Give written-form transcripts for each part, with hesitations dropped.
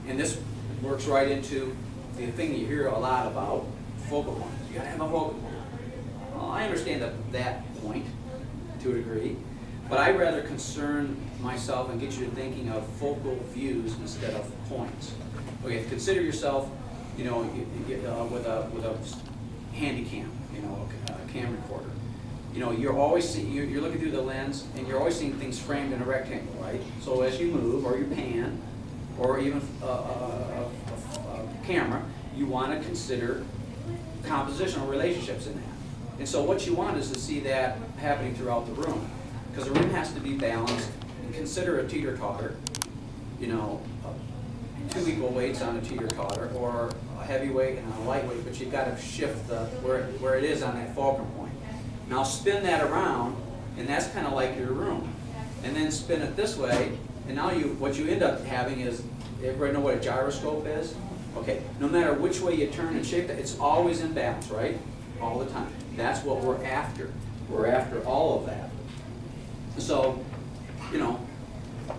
And this works right into the thing you hear a lot about, focal points. You gotta have a focal point. Well, I understand that point to a degree, but I'd rather concern myself and get you to thinking of focal views instead of points. Okay, consider yourself, you know, with a handy cam, you know, a cam recorder. You know, you're always you're looking through the lens, and you're always seeing things framed in a rectangle, right? So as you move, or you pan, or even a camera, you want to consider compositional relationships in that. And so what you want is to see that happening throughout the room, because the room has to be balanced. And consider a teeter-totter, you know, 2 equal weights on a teeter-totter, or a heavy weight and a light weight, but you've got to shift where it is on that fulcrum point. Now spin that around, and that's kind of like your room. And then spin it this way, and now what you end up having is, everybody know what a gyroscope is? Okay, no matter which way you turn and shape it, it's always in balance, right? All the time. That's what we're after. We're after all of that. So, you know,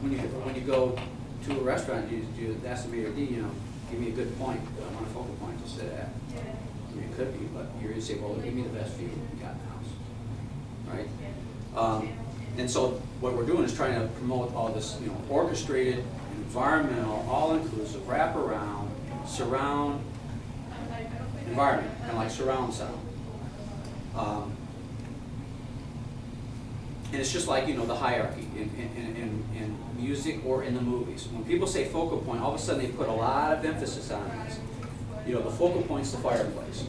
when you go to a restaurant, you ask the waiter, you know, give me a good point. I want a focal point to sit at. I mean, it could be, but you're going to say, well, give me the best view you got in the house, right? And so what we're doing is trying to promote all this, you know, orchestrated, environmental, all-inclusive, wraparound, surround environment, kind of like surround sound. And it's just like, you know, the hierarchy in music or in the movies. When people say focal point, all of a sudden they put a lot of emphasis on this. You know, the focal point's the fireplace.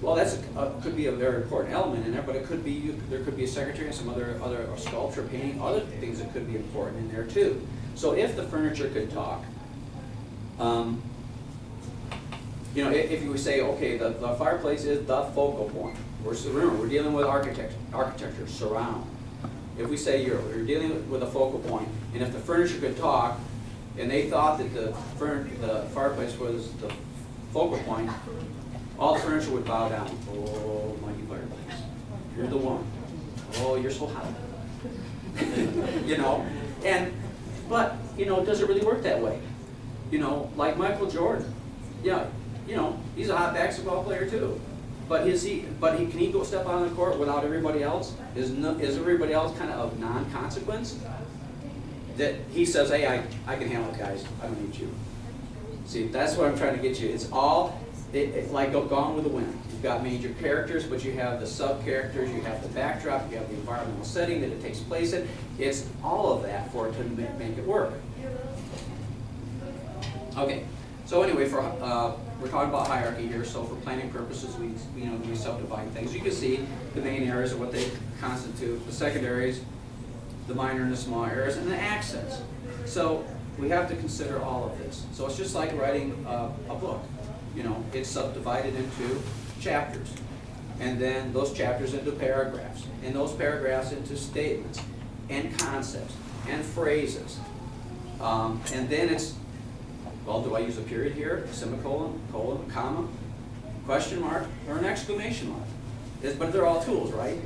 Well, that's could be a very important element in there, but it could be there could be a secretary and some other sculpture, painting, other things that could be important in there too. So if the furniture could talk, you know, if you would say, okay, the fireplace is the focal point. Remember, we're dealing with architecture, surround. If we say you're dealing with a focal point, and if the furniture could talk, and they thought that the fireplace was the focal point, all the furniture would bow down. Oh, mighty fireplace, you're the one. Oh, you're so hot. You know, but you know, does it really work that way? You know, like Michael Jordan. Yeah, you know, he's a hot basketball player too. But can he go step out on the court without everybody else? Is everybody else kind of non-consequence? That he says, hey, I can handle it, guys. I don't need you. See, that's what I'm trying to get you. It's all like Gone with the Wind. You've got major characters, but you have the sub-characters, you have the backdrop, you have the environmental setting that it takes place in. It's all of that for it to make it work. Okay. So anyway, we're talking about hierarchy here. So for planning purposes, we subdivide things. You can see the main areas of what they constitute, the secondaries, the minor and the small areas, and the accents. So we have to consider all of this. So it's just like writing a book. You know, it's subdivided into chapters, and then those chapters into paragraphs, and those paragraphs into statements, and concepts, and phrases, and then it's, well, do I use a period here, a semicolon, colon, comma, question mark, or an exclamation mark? But they're all tools, right?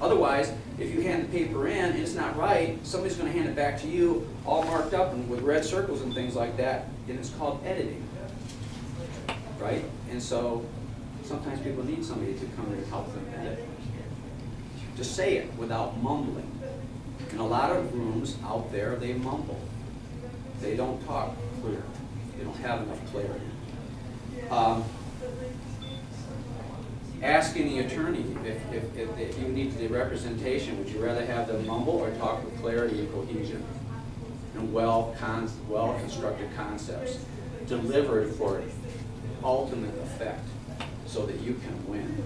Otherwise, if you hand the paper in and it's not right, somebody's going to hand it back to you all marked up and with red circles and things like that, and it's called editing, right? And so sometimes people need somebody to come in and help them edit. Just say it without mumbling. In a lot of rooms out there, they mumble. They don't talk clear. They don't have enough clarity. Ask any attorney if you need the representation, would you rather have them mumble or talk with clarity and cohesion and well-constructed concepts delivered for ultimate effect so that you can win?